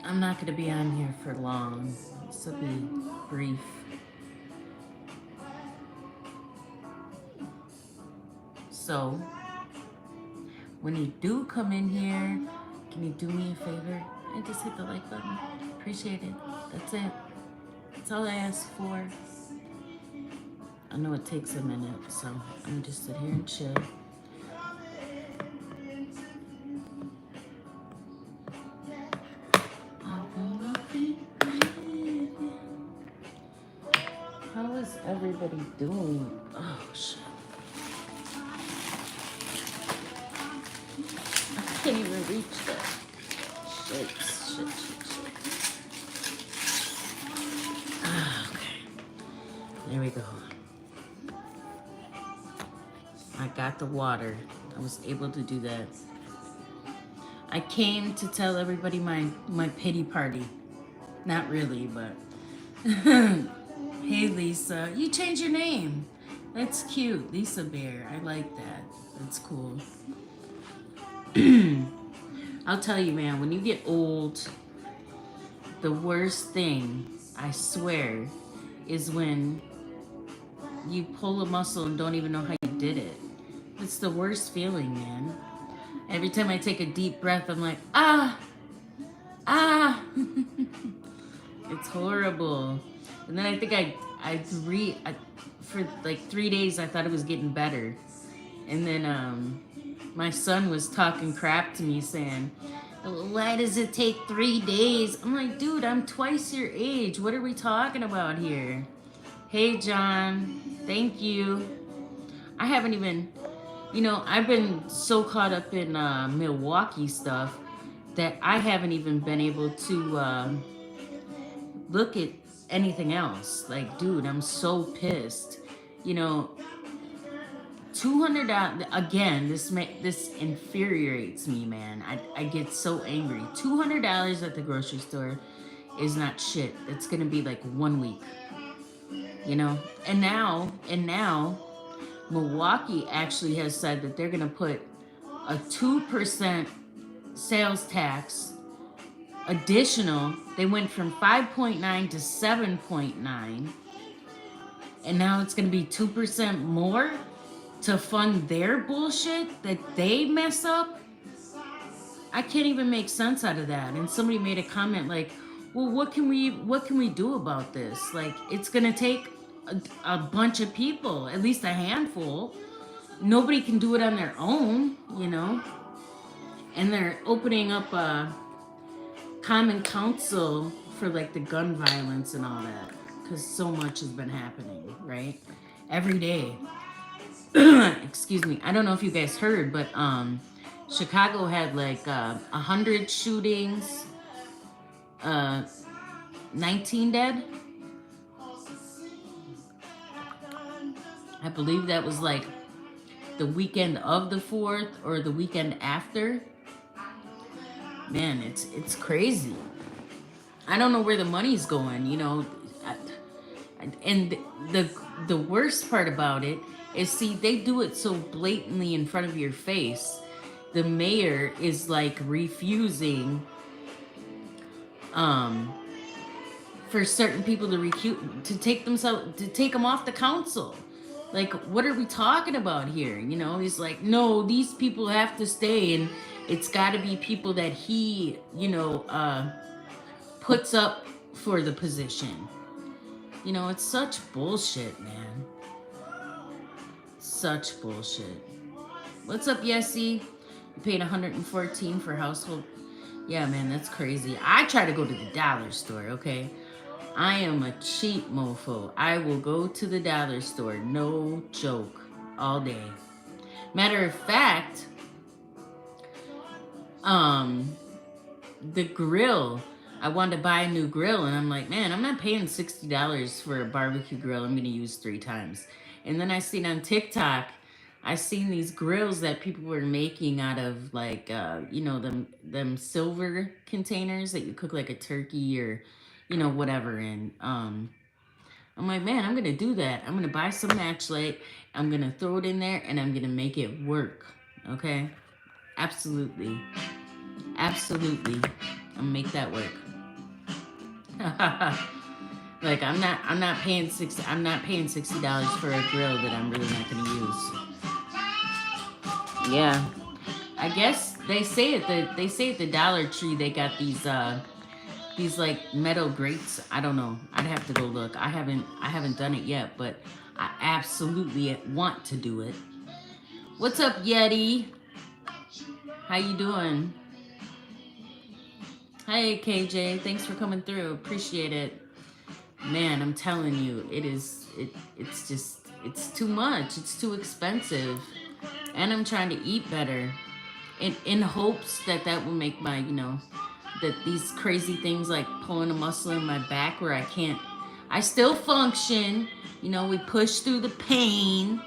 I'm not going to be on here for long. This will be brief. So, when you do come in here, can you do me a favor and just hit the like button? Appreciate it. That's it. That's all I ask for. I know it takes a minute, so I'm gonna just sit here and chill. How is everybody doing? Oh shit. I can't even reach that. Shit. Ah, okay. There we go. I got the water. I was able to do that. I came to tell everybody my pity party. Not really, but hey Lisa, you changed your name. That's cute. Lisa Bear. I like that. That's cool. I'll tell you, man, when you get old, the worst thing, I swear, is when you pull a muscle and don't even know how you did it. It's the worst feeling, man. Every time I take a deep breath, I'm like, ah. It's horrible. And then I think for like 3 days, I thought it was getting better. And then my son was talking crap to me saying, why does it take 3 days? I'm like, dude, I'm twice your age. What are we talking about here? Hey, John. Thank you. I haven't even, I've been so caught up in Milwaukee stuff that I haven't even been able to look at anything else. Like, dude, I'm so pissed. $200 again. This infuriates me, man. I get so angry. $200 at the grocery store is not shit. It's gonna be like 1 week. And now Milwaukee actually has said that they're gonna put a 2% sales tax additional. They went from 5.9 to 7.9, and now it's gonna be 2% more to fund their bullshit that they mess up. I can't even make sense out of that. And somebody made a comment like, well, what can we do about this? Like, it's gonna take a bunch of people, at least a handful. Nobody can do it on their own, and they're opening up a common council for like the gun violence and all that, because so much has been happening, right? Every day. Excuse me. I don't know if you guys heard, but Chicago had like 100 shootings, 19 dead. I believe that was like the weekend of the 4th or the weekend after. Man, it's crazy. I don't know where the money's going, and the worst part about it is, see, they do it so blatantly in front of your face. The mayor is like refusing for certain people to take them off the council. Like, what are we talking about here? He's like, no, these people have to stay, and it's got to be people that he puts up for the position. It's such bullshit, man. Such bullshit. What's up, Yessie? You paid $114 for household. Yeah, man, that's crazy. I try to go to the dollar store, okay? I am a cheap mofo. I will go to the dollar store, no joke, all day. Matter of fact, the grill, I wanted to buy a new grill, and I'm like, man, I'm not paying $60 for a barbecue grill I'm going to use 3 times. And then I seen on TikTok, I seen these grills that people were making out of like, them silver containers that you cook like a turkey or, whatever in. I'm like, man, I'm going to do that. I'm going to buy some matchlight. I'm going to throw it in there, and I'm going to make it work. Okay? Absolutely. I'm going to make that work. Like I'm not paying $60 for a grill that I'm really not gonna use. Yeah. I guess they say at the Dollar Tree they got these like metal grates. I don't know. I'd have to go look. I haven't done it yet, but I absolutely want to do it. What's up, Yeti? How you doing? Hey, KJ. Thanks for coming through. Appreciate it. Man, I'm telling you, it's just it's too much. It's too expensive. And I'm trying to eat better in hopes that that will make my, that these crazy things like pulling a muscle in my back where I still function, we push through the pain,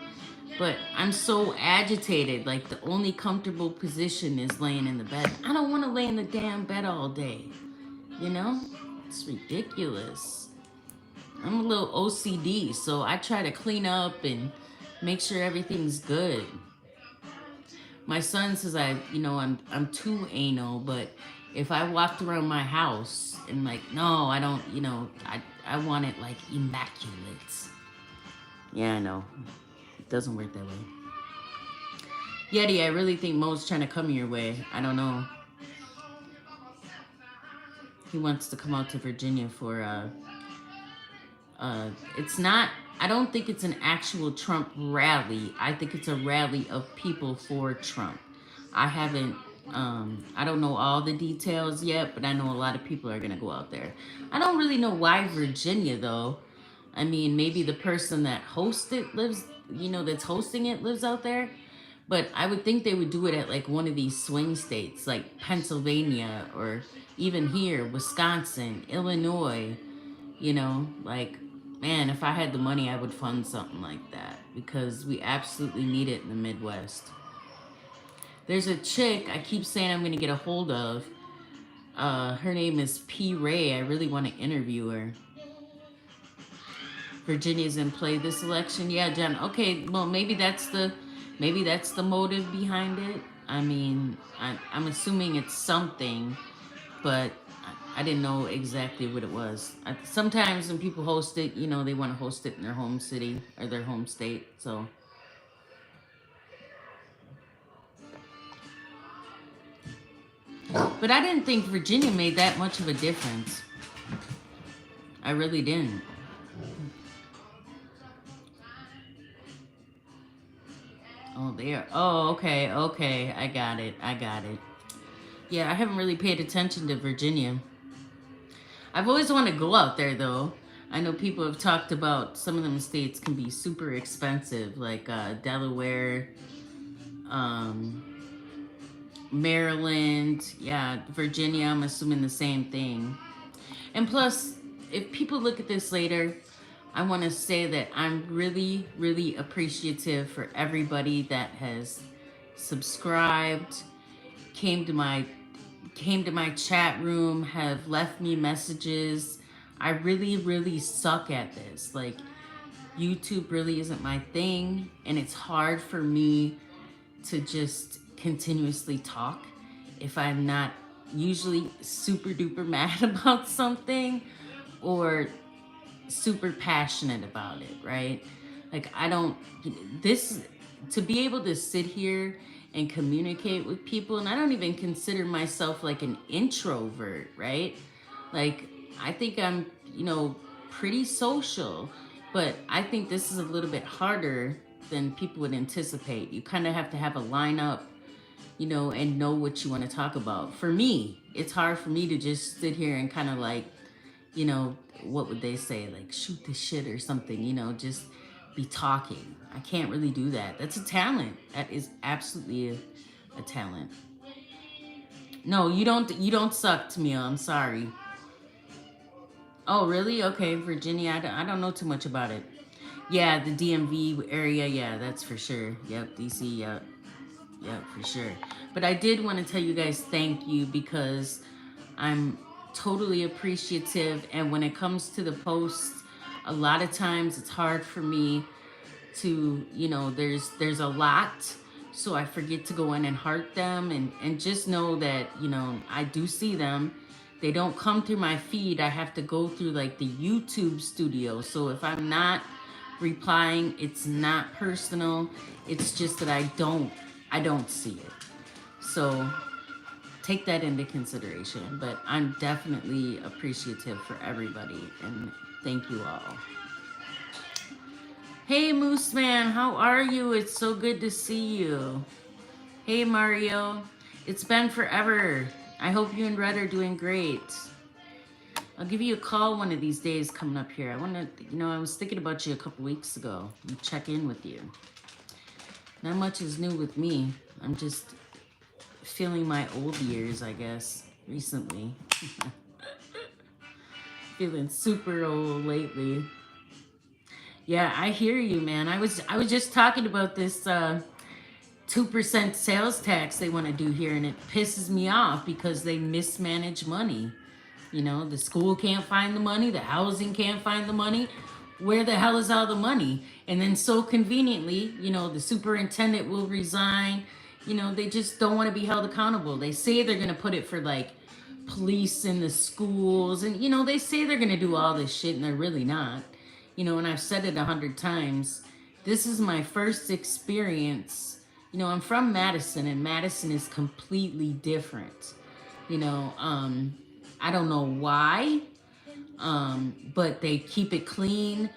but I'm so agitated. Like the only comfortable position is laying in the bed. I don't want to lay in the damn bed all day, you know? It's ridiculous. I'm a little OCD, so I try to clean up and make sure everything's good. My son says I'm too anal, but if I walked around my house and like, no, I don't, I want it like immaculate. Yeah, I know. It doesn't work that way. Yeti, I really think Mo's trying to come your way. I don't know. He wants to come out to Virginia for it's not, I don't think it's an actual Trump rally. I think it's a rally of people for Trump. I haven't, I don't know all the details yet, but I know a lot of people are going to go out there. I don't really know why Virginia, though. I mean, maybe the person that hosts it lives, that's hosting it lives out there. But I would think they would do it at like one of these swing states, like Pennsylvania or even here, Wisconsin, Illinois, like, man, if I had the money, I would fund something like that because we absolutely need it in the Midwest. There's a chick I keep saying I'm going to get a hold of. Her name is P. Ray. I really want to interview her. Virginia's in play this election. Yeah, Jen. Okay, well, maybe that's the motive behind it. I mean, I'm assuming it's something, but I didn't know exactly what it was. Sometimes when people host it, they want to host it in their home city or their home state. So, but I didn't think Virginia made that much of a difference. I really didn't. Oh, there. Oh, okay, okay. I got it. Yeah, I haven't really paid attention to Virginia. I've always wanted to go out there, though. I know people have talked about some of them states can be super expensive, like Delaware, Maryland, yeah, Virginia, I'm assuming the same thing. And plus, if people look at this later, I want to say that I'm really, really appreciative for everybody that has subscribed, came to my chat room, have left me messages. I really, really suck at this. Like, YouTube really isn't my thing, and it's hard for me to just continuously talk if I'm not usually super duper mad about something or super passionate about it, right? Like, to be able to sit here and communicate with people, and I don't even consider myself like an introvert, right? Like, I think I'm, pretty social, but I think this is a little bit harder than people would anticipate. You kind of have to have a lineup, and know what you want to talk about. For me, it's hard for me to just sit here and kind of like, what would they say? Like, shoot the shit or something, just be talking. I can't really do that. That's a talent. That is absolutely a talent. No, you don't suck, Tamil. I'm sorry. Oh, really? Okay, Virginia. I don't know too much about it. Yeah, the DMV area. Yeah, that's for sure. Yep, DC. Yep, for sure. But I did want to tell you guys thank you because I'm totally appreciative. And when it comes to the posts, a lot of times it's hard for me to, there's a lot. So I forget to go in and heart them and just know that, I do see them They don't come through my feed. I have to go through like the YouTube studio. So if I'm not replying, it's not personal. It's just that I don't see it. So take that into consideration. But I'm definitely appreciative for everybody, and thank you all. Hey Moose Man, how are you? It's so good to see you. Hey Mario, it's been forever. I hope you and Red are doing great. I'll give you a call one of these days coming up here. I was thinking about you a couple weeks ago and check in with you. Not much is new with me. I'm just feeling my old years, I guess, recently. Feeling super old lately. Yeah, I hear you, man. I was just talking about this 2% sales tax they want to do here, and it pisses me off because they mismanage money. You know, the school can't find the money, the housing can't find the money. Where the hell is all the money? And then so conveniently, the superintendent will resign. They just don't want to be held accountable. They say they're going to put it for like police in the schools, and they say they're going to do all this shit, and they're really not. And I've said it 100 times. This is my first experience. I'm from Madison, and Madison is completely different. I don't know why, but they keep it clean.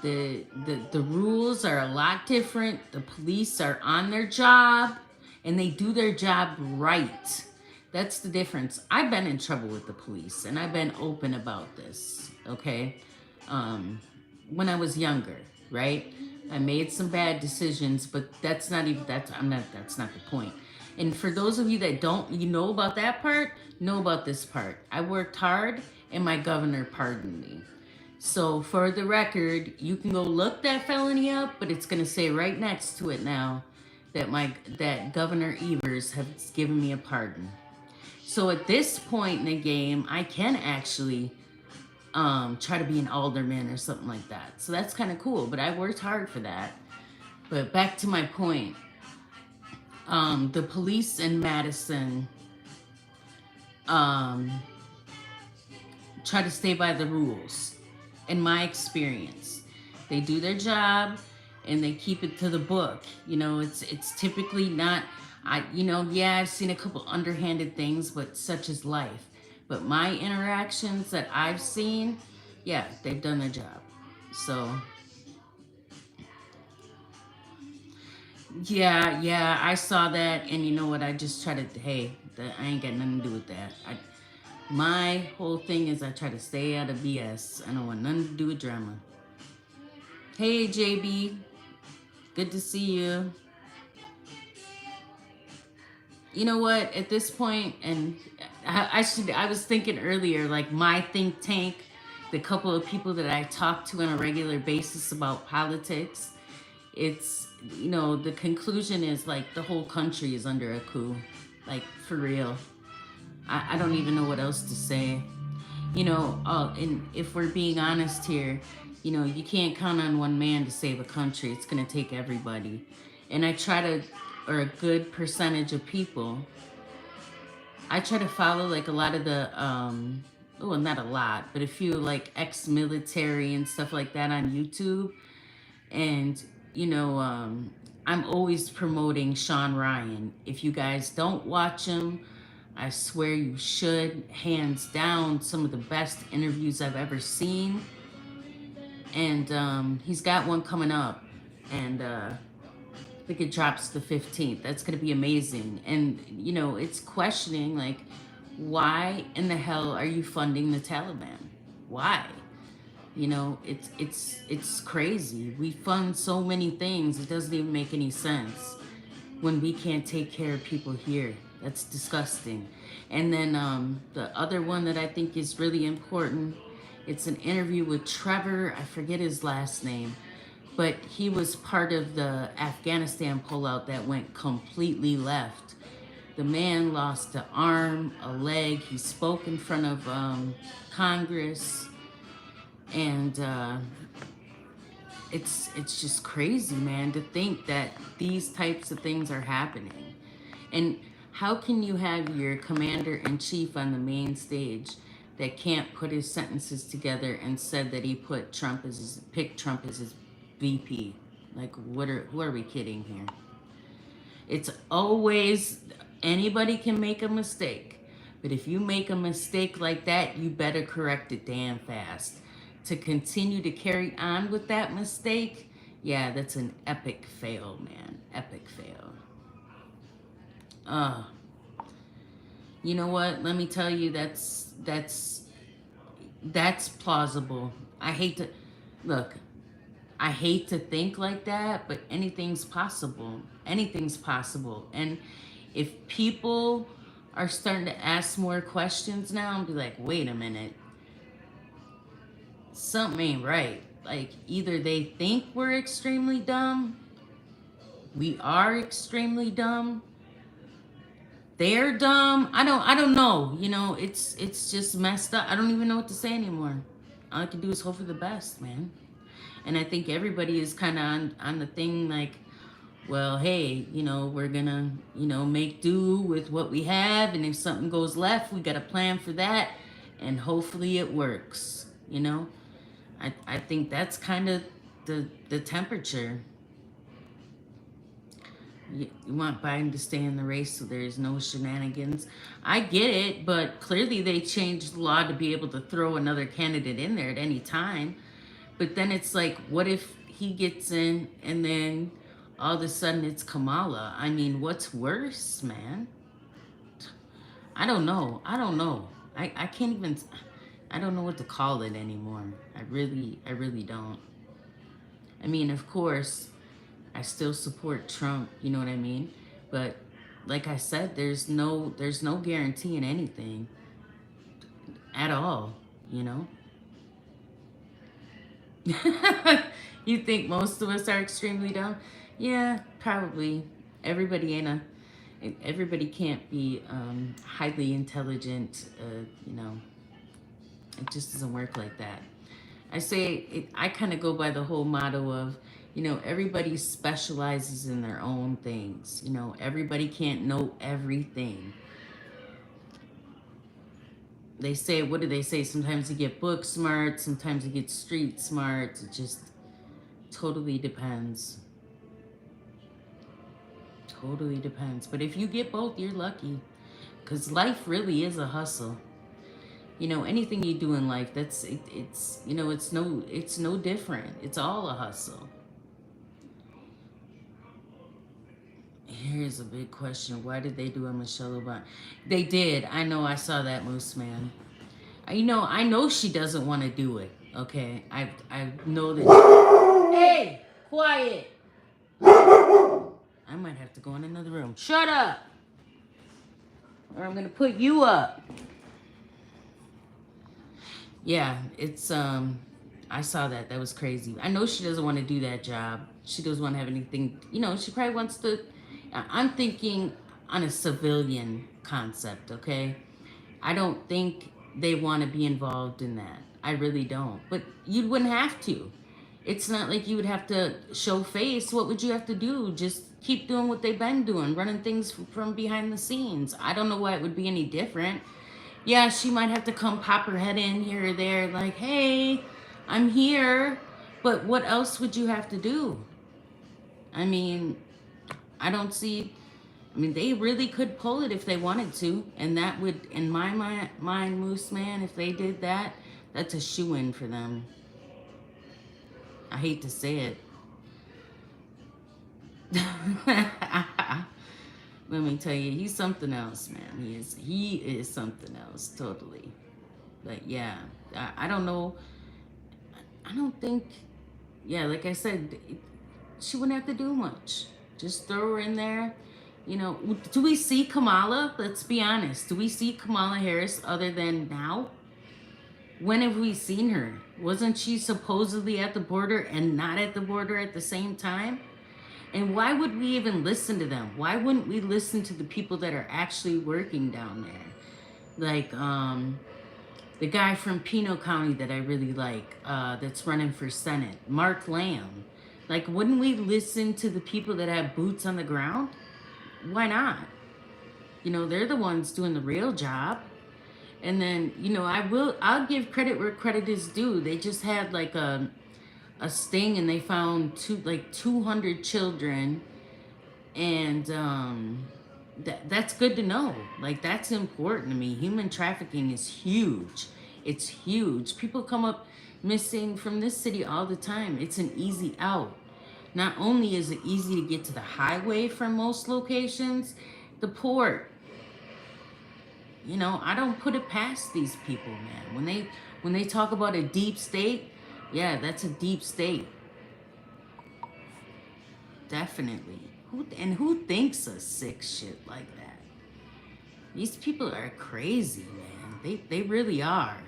The rules are a lot different. The police are on their job, and they do their job right. That's the difference. I've been in trouble with the police, and I've been open about this, okay? When I was younger, right? I made some bad decisions, but that's not the point. And for those of you that don't, know about that part, know about this part. I worked hard, and my governor pardoned me. So for the record, you can go look that felony up, but it's gonna say right next to it now that Governor Evers has given me a pardon. So at this point in the game, I can actually try to be an alderman or something like that. So that's kind of cool, but I worked hard for that. But back to my point. The police in Madison try to stay by the rules. In my experience, they do their job and they keep it to the book. It's typically not. I've seen a couple underhanded things, but such is life. But my interactions that I've seen, yeah, they've done their job. So. Yeah, I saw that, and you know what? I just try to, I ain't got nothing to do with that. My whole thing is I try to stay out of BS. I don't want nothing to do with drama. Hey, JB. Good to see you. You know what? At this point, and I was thinking earlier, like my think tank, the couple of people that I talk to on a regular basis about politics, it's, the conclusion is like the whole country is under a coup. Like, for real. I don't even know what else to say. And if we're being honest here, you can't count on one man to save a country. It's going to take everybody. And or a good percentage of people, I try to follow like a lot of the, well, not a lot, but a few like ex-military and stuff like that on YouTube. And I'm always promoting Sean Ryan. If you guys don't watch him, I swear you should. Hands down, some of the best interviews I've ever seen. And he's got one coming up, and I think it drops the 15th. That's going to be amazing. And, it's questioning, like, why in the hell are you funding the Taliban? Why? It's crazy. We fund so many things. It doesn't even make any sense when we can't take care of people here. That's disgusting. And then the other one that I think is really important, it's an interview with Trevor. I forget his last name, but he was part of the Afghanistan pullout that went completely left. The man lost an arm, a leg. He spoke in front of Congress. And it's just crazy, man, to think that these types of things are happening. And How can you have your commander-in-chief on the main stage that can't put his sentences together and said that he picked Trump as his VP? Like, who are we kidding here? It's always, anybody can make a mistake. But if you make a mistake like that, you better correct it damn fast. To continue to carry on with that mistake, yeah, that's an epic fail, man. Epic fail. You know what? Let me tell you, that's plausible. I hate to look. I hate to think like that, but anything's possible. Anything's possible. And if people are starting to ask more questions now and be like, wait a minute, something ain't right. Like, either they think we're extremely dumb, we are extremely dumb, they're dumb. I don't know. You know, it's just messed up. I don't even know what to say anymore. All I can do is hope for the best, man. And I think everybody is kind of on the thing like, well, hey, you know, we're gonna, you know, make do with what we have, and if something goes left, we got a plan for that, and hopefully it works. You know, I think that's kind of the temperature. You want Biden to stay in the race so there's no shenanigans. I get it, but clearly they changed the law to be able to throw another candidate in there at any time. But then it's like, what if he gets in and then all of a sudden it's Kamala? I mean, what's worse, man? I don't know. I don't know. I can't even, I don't know what to call it anymore. I really don't. I mean, of course, I still support Trump, you know what I mean? But like I said, there's no guarantee in anything at all, you know? You think most of us are extremely dumb? Yeah, probably. Everybody ain't a everybody can't be highly intelligent, you know. It just doesn't work like that. I kind of go by the whole motto of, you know, everybody specializes in their own things. You know, everybody can't know everything. They say, what do they say? Sometimes you get book smart, sometimes you get street smart. It just totally depends. Totally depends. But if you get both, you're lucky. Because life really is a hustle. You know, anything you do in life, it's you know, it's no different. It's all a hustle. Here's a big question. Why did they do a Michelle Obama? They did. I know. I saw that, Moose Man. You know, I know she doesn't want to do it. Okay, I know that. Hey, quiet. I might have to go in another room. Shut up, or I'm gonna put you up. Yeah, it's I saw that. That was crazy. I know she doesn't want to do that job. She doesn't want to have anything. You know, she probably wants to. I'm thinking on a civilian concept. Okay, I don't think they want to be involved in that. I really don't. But you wouldn't have to. It's not like you would have to show face. What would you have to do? Just keep doing what they've been doing, running things from behind the scenes. I don't know why it would be any different. Yeah, she might have to come pop her head in here or there, like, hey, I'm here. But what else would you have to do? I mean, I don't see. I mean, they really could pull it if they wanted to. And that would, in my mind, Moose Man, if they did that, that's a shoo-in for them. I hate to say it. Let me tell you, he's something else, man. He is something else, totally. But yeah, I don't know. I don't think, yeah, like I said, she wouldn't have to do much. Just throw her in there. You know, do we see Kamala? Let's be honest. Do we see Kamala Harris other than now? When have we seen her? Wasn't she supposedly at the border and not at the border at the same time? And why would we even listen to them? Why wouldn't we listen to the people that are actually working down there? Like the guy from Pinot County that I really like, that's running for Senate, Mark Lamb. Like, wouldn't we listen to the people that have boots on the ground? Why not? You know, they're the ones doing the real job. And then, you know, I'll give credit where credit is due. They just had like a sting, and they found 200 children, and that's good to know. Like, that's important to me. Human trafficking is huge. It's huge. People come up missing from this city all the time. It's an easy out. Not only is it easy to get to the highway from most locations, the port. You know, I don't put it past these people, man. When they talk about a deep state, yeah, that's a deep state. Definitely. Who thinks of sick shit like that? These people are crazy, man. They really are.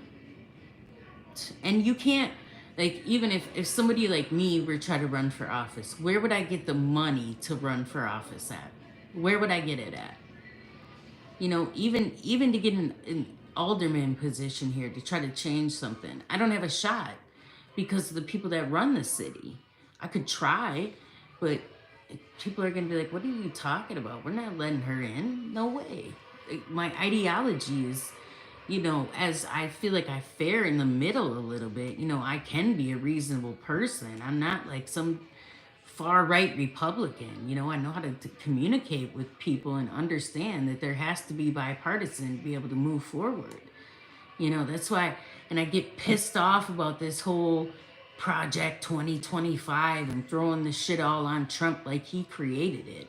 And you can't, like, even if somebody like me were trying to run for office, where would I get the money to run for office at? Where would I get it at? You know, even to get an alderman position here to try to change something, I don't have a shot because of the people that run the city. I could try, but people are gonna be like, "What are you talking about? We're not letting her in. No way." Like, my ideology is, you know, as I feel like I fare in the middle a little bit. You know, I can be a reasonable person. I'm not like some far right Republican. You know, I know how to communicate with people and understand that there has to be bipartisan to be able to move forward. You know, that's why, and I get pissed off about this whole Project 2025 and throwing the shit all on Trump like he created it.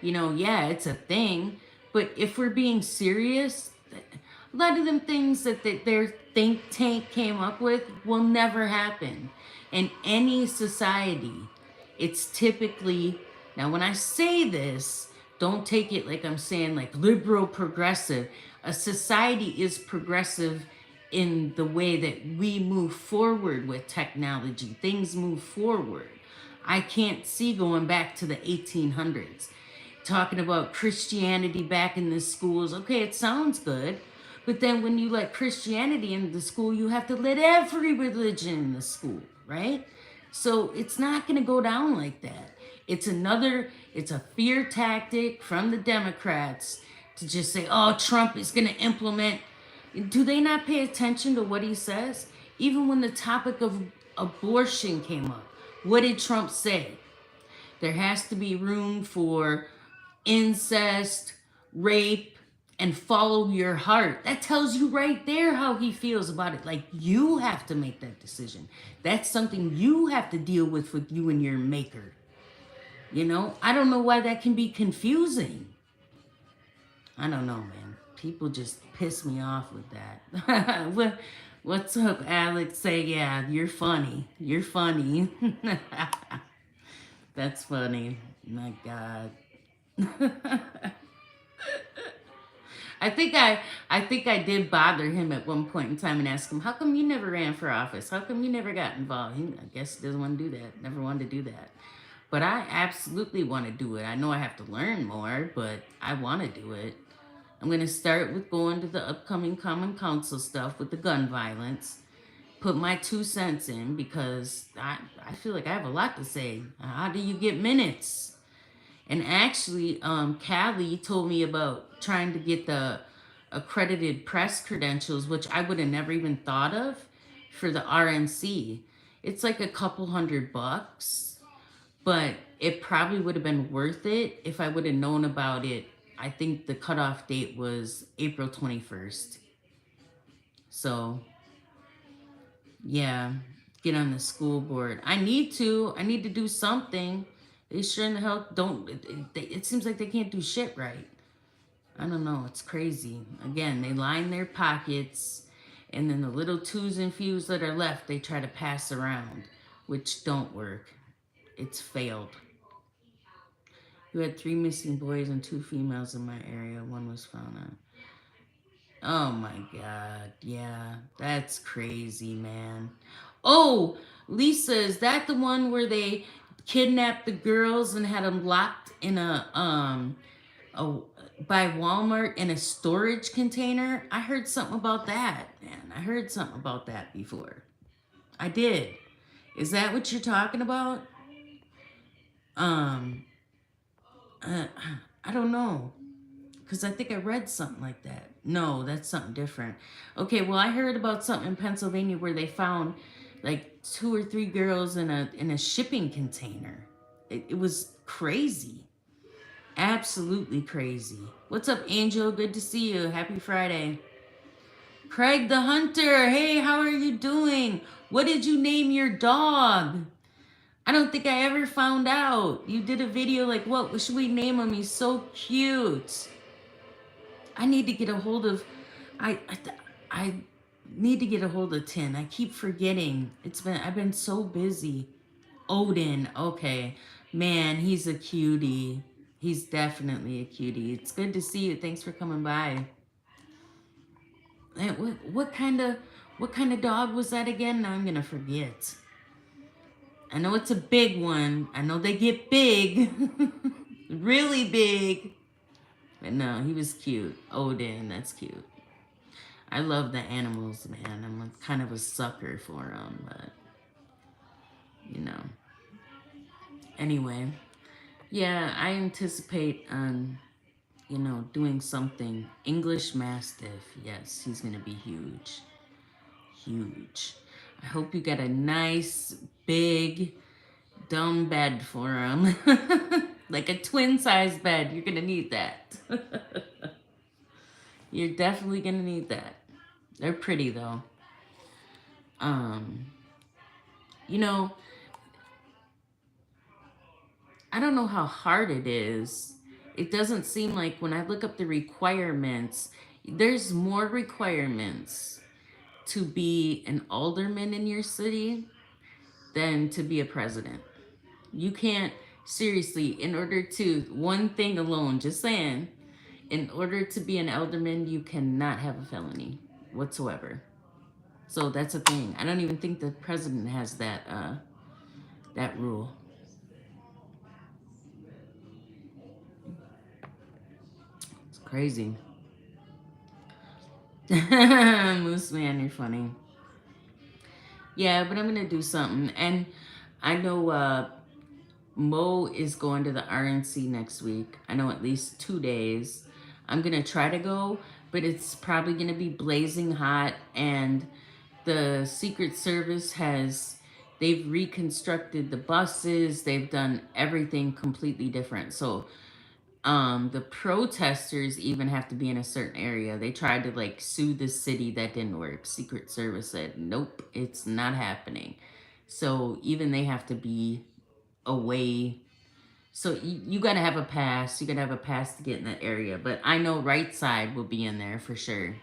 You know, yeah, it's a thing, but if we're being serious, a lot of them things that their think tank came up with will never happen in any society. It's typically, now when I say this, don't take it like I'm saying like liberal progressive. A society is progressive in the way that we move forward with technology. Things move forward. I can't see going back to the 1800s. Talking about Christianity back in the schools. Okay, it sounds good. But then when you let Christianity in the school, you have to let every religion in the school, right? So it's not going to go down like that. It's a fear tactic from the Democrats to just say, oh, Trump is going to implement. Do they not pay attention to what he says? Even when the topic of abortion came up, what did Trump say? There has to be room for incest, rape, and follow your heart. That tells you right there how he feels about it. Like, you have to make that decision. That's something you have to deal with you and your maker. You know, I don't know why that can be confusing. I don't know, man. People just piss me off with that. What's up, Alex? Say, yeah, you're funny. You're funny. That's funny. My God. I think I did bother him at one point in time and asked him, "How come you never ran for office? How come you never got involved?" I guess he doesn't want to do that. Never wanted to do that. But I absolutely want to do it. I know I have to learn more, but I want to do it. I'm going to start with going to the upcoming Common Council stuff with the gun violence. Put my 2 cents in because I feel like I have a lot to say. How do you get minutes? And actually, Callie told me about trying to get the accredited press credentials, which I would have never even thought of for the RNC. It's like a couple $100, but it probably would have been worth it if I would have known about it. I think the cutoff date was April 21st. So, yeah, get on the school board. I need to do something. They sure in the hell don't. It seems like they can't do shit right. I don't know. It's crazy. Again, they line their pockets, and then the little twos and fews that are left, they try to pass around, which don't work. It's failed. You had 3 missing boys and 2 females in my area. One was found out. Oh my God. Yeah, that's crazy, man. Oh, Lisa, is that the one where they kidnapped the girls and had them locked in a by Walmart in a storage container? I heard something about that, man. I heard something about that before. I did. Is that what you're talking about? Um, uh, I don't know. Because I think I read something like that. No, that's something different. Okay, well, I heard about something in Pennsylvania where they found like 2 or 3 girls in a shipping container. It was crazy. Absolutely crazy. What's up, Angel? Good to see you. Happy Friday. Craig the Hunter. Hey, how are you doing? What did you name your dog? I don't think I ever found out. You did a video like, what should we name him? He's so cute. I need to get a hold of, I, I, I need to get a hold of Tin. I keep forgetting. I've been so busy. Odin. Okay. Man, he's a cutie. He's definitely a cutie. It's good to see you. Thanks for coming by. And what kind of dog was that again? Now I'm gonna forget. I know it's a big one. I know they get big, really big. But no, he was cute. Odin, that's cute. I love the animals, man. I'm kind of a sucker for them, but you know. Anyway, yeah, I anticipate doing something. English Mastiff, yes, he's gonna be huge. Huge. I hope you got a nice, big, dumb bed for him. Like a twin-size bed. You're gonna need that. You're definitely gonna need that. They're pretty though. You know, I don't know how hard it is. It doesn't seem like when I look up the requirements, there's more requirements to be an alderman in your city than to be a president. You can't, seriously, in order to, one thing alone, just saying, in order to be an alderman, you cannot have a felony whatsoever. So that's a thing. I don't even think the president has that rule. It's crazy. Moose Man, you're funny. Yeah, but I'm gonna do something. And I know Mo is going to the RNC next week. I know at least 2 days. I'm gonna try to go, but it's probably gonna be blazing hot, and the Secret Service they've reconstructed the buses, they've done everything completely different. So the protesters even have to be in a certain area. They tried to like sue the city, that didn't work. Secret Service said, nope, it's not happening. So even they have to be away. So you got to have a pass. You got to have a pass to get in that area. But I know Right Side will be in there for sure.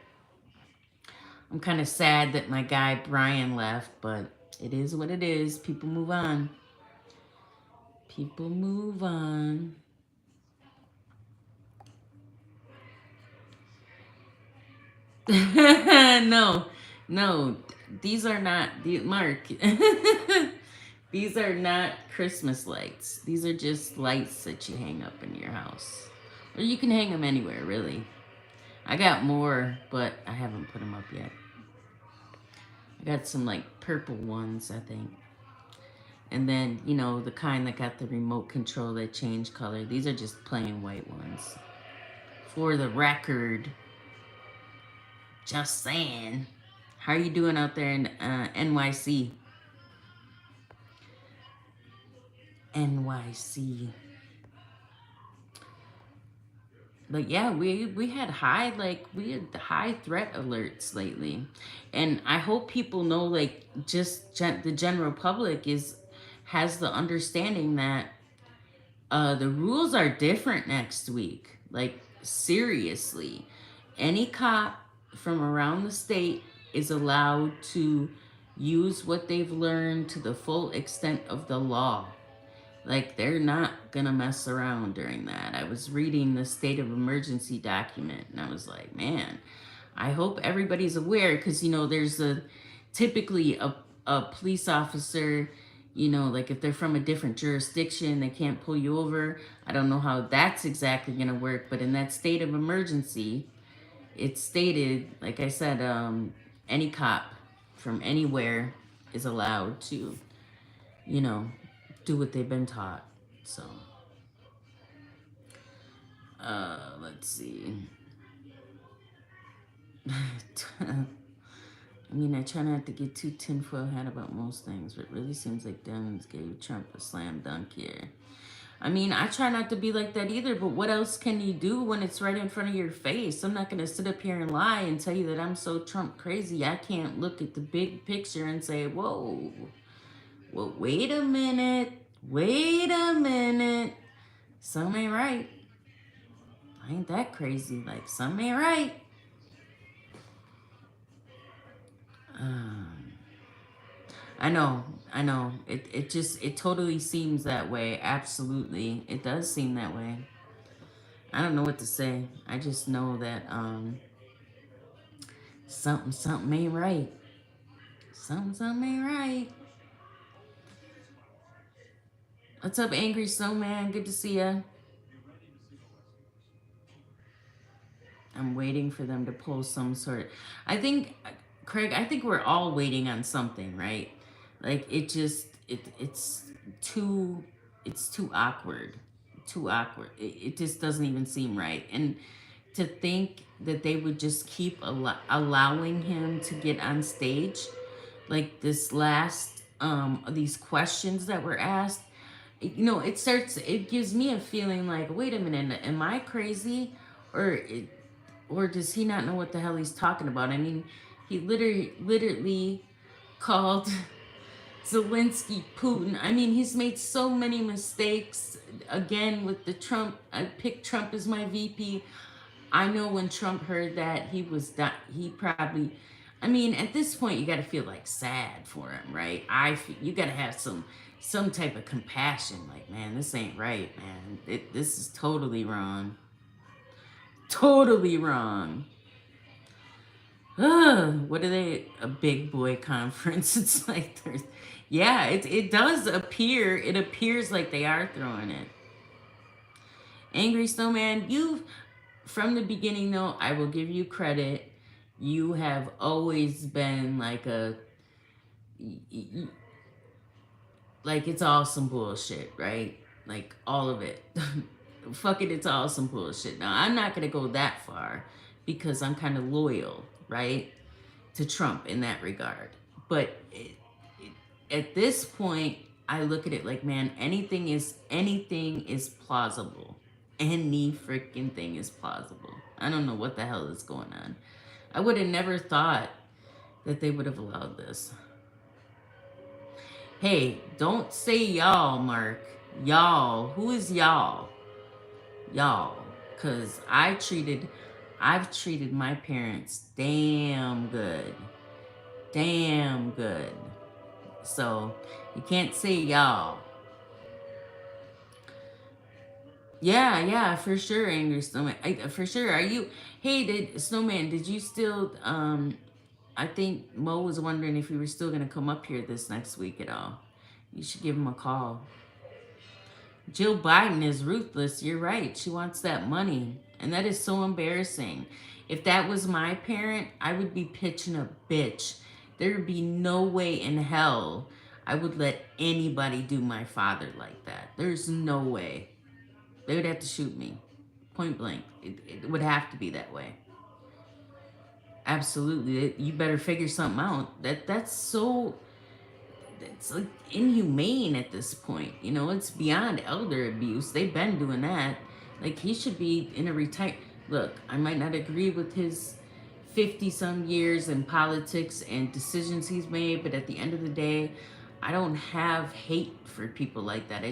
I'm kind of sad that my guy Brian left, but it is what it is. People move on. People move on. No, these are not, Mark. These are not Christmas lights. These are just lights that you hang up in your house. Or you can hang them anywhere, really. I got more, but I haven't put them up yet. I got some like purple ones, I think. And then, the kind that got the remote control that change color. These are just plain white ones. For the record. Just saying. How are you doing out there in NYC? NYC. But yeah, we had high threat alerts lately, and I hope people know, like, just the general public has the understanding that the rules are different next week. Like, seriously, any cop from around the state is allowed to use what they've learned to the full extent of the law. Like, they're not gonna mess around during that. I was reading the state of emergency document, and I was like, man, I hope everybody's aware, because, there's typically a police officer, like if they're from a different jurisdiction, they can't pull you over. I don't know how that's exactly gonna work, but in that state of emergency, it's stated, like I said, any cop from anywhere is allowed to, do what they've been taught. So Let's see. I mean, I try not to get too tinfoil hat about most things, but it really seems like Demons gave Trump a slam dunk here. I mean, I try not to be like that either, but what else can you do when it's right in front of your face? I'm not going to sit up here and lie and tell you that I'm so Trump crazy. I can't look at the big picture and say, whoa, well, wait a minute. Wait a minute. Some ain't right. I ain't that crazy. Like, some ain't right. I know. It totally seems that way. Absolutely. It does seem that way. I don't know what to say. I just know that something ain't right. Something ain't right. What's up, Angry Snowman? Good to see ya. I'm waiting for them to pull some sort. I think, Craig, I think we're all waiting on something, right? Like it's too awkward, too awkward. It just doesn't even seem right. And to think that they would just keep allowing him to get on stage, like this last these questions that were asked, it gives me a feeling like, wait a minute, am I crazy, or or does he not know what the hell he's talking about? I mean, he literally called Zelensky Putin. I mean, he's made so many mistakes. Again, with the Trump, I picked Trump as my VP. I know when Trump heard that, he probably, I mean, at this point, you got to feel like sad for him, right? You got to have some type of compassion. Like, man, this ain't right, man. This is totally wrong. Totally wrong. What are they? A big boy conference? It's like yeah. It does appear. It appears like they are throwing it. Angry Snowman, you from the beginning though, I will give you credit. You have always been like like it's all some bullshit, right? Like all of it. Fuck it, it's all some bullshit. Now I'm not gonna go that far because I'm kind of loyal, right, to Trump in that regard. But at this point, I look at it like, man, anything is plausible. Any freaking thing is plausible. I don't know what the hell is going on. I would have never thought that they would have allowed this. Hey, don't say y'all, Mark. Y'all. Who is y'all? Y'all. Because I've treated my parents damn good. Damn good. So you can't say y'all. Yeah, for sure, Angry Snowman. For sure. Are you? Hey, Snowman? Did you still? I think Mo was wondering if you were still gonna come up here this next week at all. You should give him a call. Jill Biden is ruthless. You're right. She wants that money, and that is so embarrassing. If that was my parent, I would be pitching a bitch. There would be no way in hell I would let anybody do my father like that. There's no way. They would have to shoot me. Point blank. It would have to be that way. Absolutely. You better figure something out. That's like inhumane at this point. It's beyond elder abuse. They've been doing that. Like, he should be in a retire. Look, I might not agree with his 50 some years in politics and decisions he's made, but at the end of the day, I don't have hate for people like that. I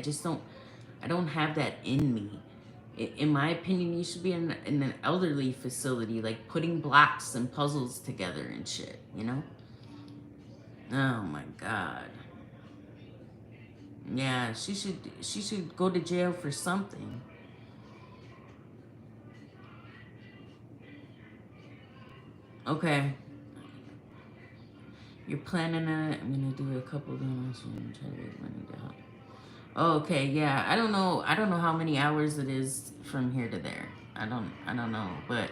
don't have that in me. In my opinion, you should be in an elderly facility, like putting blocks and puzzles together and shit, Oh my God. Yeah, she should go to jail for something. Okay. You're planning on it. I'm gonna do a couple demos and try to get money to help. Oh, okay, yeah. I don't know how many hours it is from here to there. I don't know, but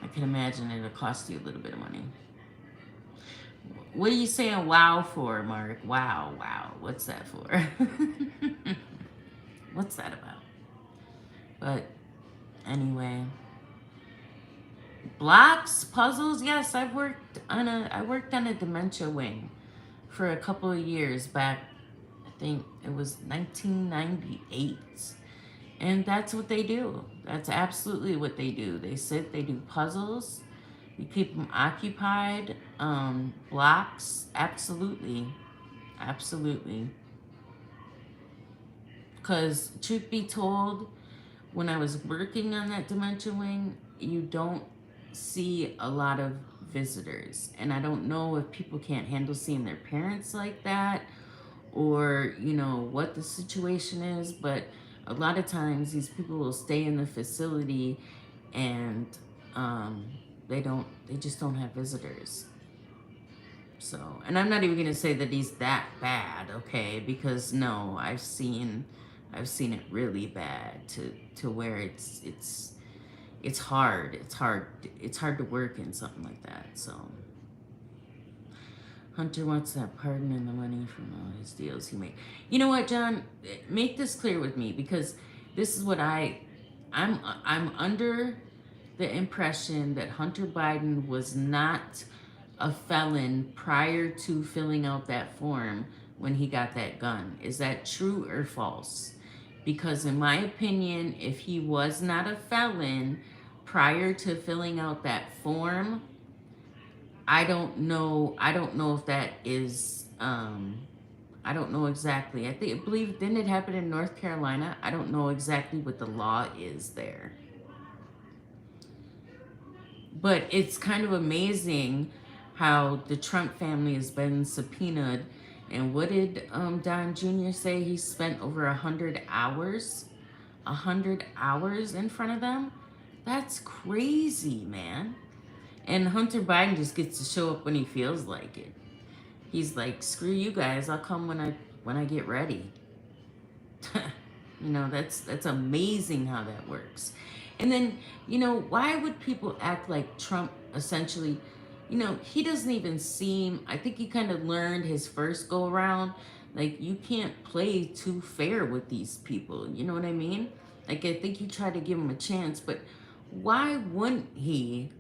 I can imagine it'll cost you a little bit of money. What are you saying wow for, Mark? Wow. What's that for? What's that about? But Anyway, blocks, puzzles. Yes, I worked on a dementia wing for a couple of years back. I think it was 1998. And that's what they do. That's absolutely what they do. They sit, they do puzzles. You keep them occupied. Blocks, absolutely. Absolutely. Because, truth be told, when I was working on that dementia wing, you don't see a lot of visitors. And I don't know if people can't handle seeing their parents like that, or, you know, what the situation is, but a lot of times these people will stay in the facility and they just don't have visitors. So, and I'm not even gonna say that he's that bad, okay? Because no, I've seen it really bad to where it's hard. It's hard to work in something like that. So Hunter wants that pardon and the money from all his deals he made. You know what, John? Make this clear with me, because this is what I'm under the impression that Hunter Biden was not a felon prior to filling out that form when he got that gun. Is that true or false? Because in my opinion, if he was not a felon prior to filling out that form, I don't know if that is I don't know exactly. I believe, didn't it happen in North Carolina? I don't know exactly what the law is there. But it's kind of amazing how the Trump family has been subpoenaed. And what did Don Jr. say? He spent over 100 hours? 100 hours in front of them? That's crazy, man. And Hunter Biden just gets to show up when he feels like it. He's like, screw you guys, I'll come when I get ready. You know, that's amazing how that works. And then, you know, why would people act like Trump essentially, you know, he doesn't even seem, I think he kind of learned his first go around, like, you can't play too fair with these people. You know what I mean? Like, I think he tried to give him a chance, but why wouldn't he?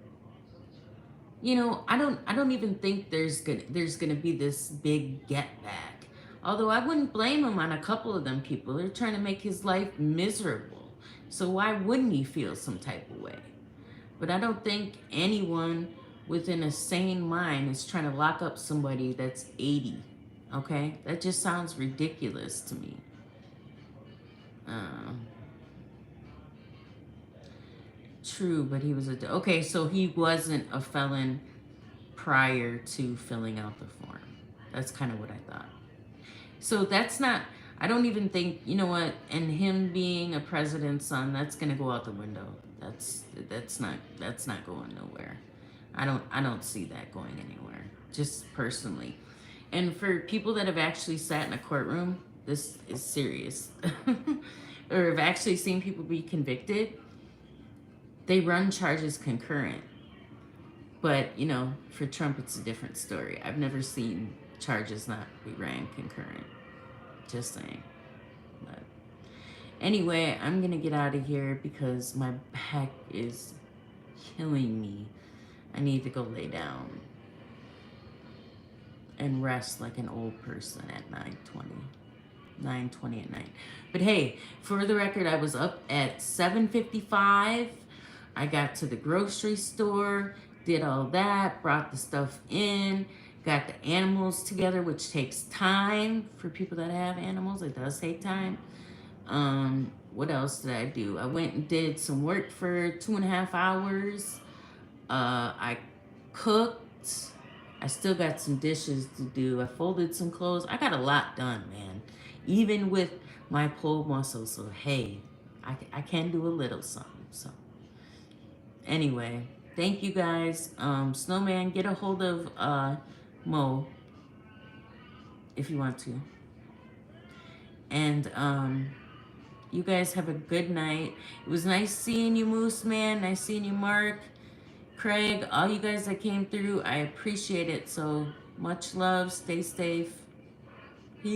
You know, I don't even think there's gonna be this big get back. Although I wouldn't blame him on a couple of them people. They're trying to make his life miserable. So why wouldn't he feel some type of way? But I don't think anyone within a sane mind is trying to lock up somebody that's 80. Okay? That just sounds ridiculous to me. True, but he was okay, so he wasn't a felon prior to filling out the form. That's kind of what I thought. So that's not, I don't even think, you know what, and him being a president's son, that's gonna go out the window. That's not going nowhere. I don't see that going anywhere, just personally. And for people that have actually sat in a courtroom, this is serious. Or have actually seen people be convicted, they run charges concurrent. But, you know, for Trump, it's a different story. I've never seen charges not be ran concurrent. Just saying. But anyway, I'm going to get out of here because my back is killing me. I need to go lay down and rest like an old person at 9:20 at night. But hey, for the record, I was up at 7:55. I got to the grocery store, did all that, brought the stuff in, got the animals together, which takes time for people that have animals. It does take time. What else did I do? I went and did some work for 2.5 hours. I cooked. I still got some dishes to do. I folded some clothes. I got a lot done, man. Even with my pulled muscles. So, hey, I can do a little something. So, anyway, thank you guys. Snowman, get a hold of Mo if you want to. And you guys have a good night. It was nice seeing you, Moose Man. Nice seeing you, Mark, Craig, all you guys that came through. I appreciate it. So much love. Stay safe.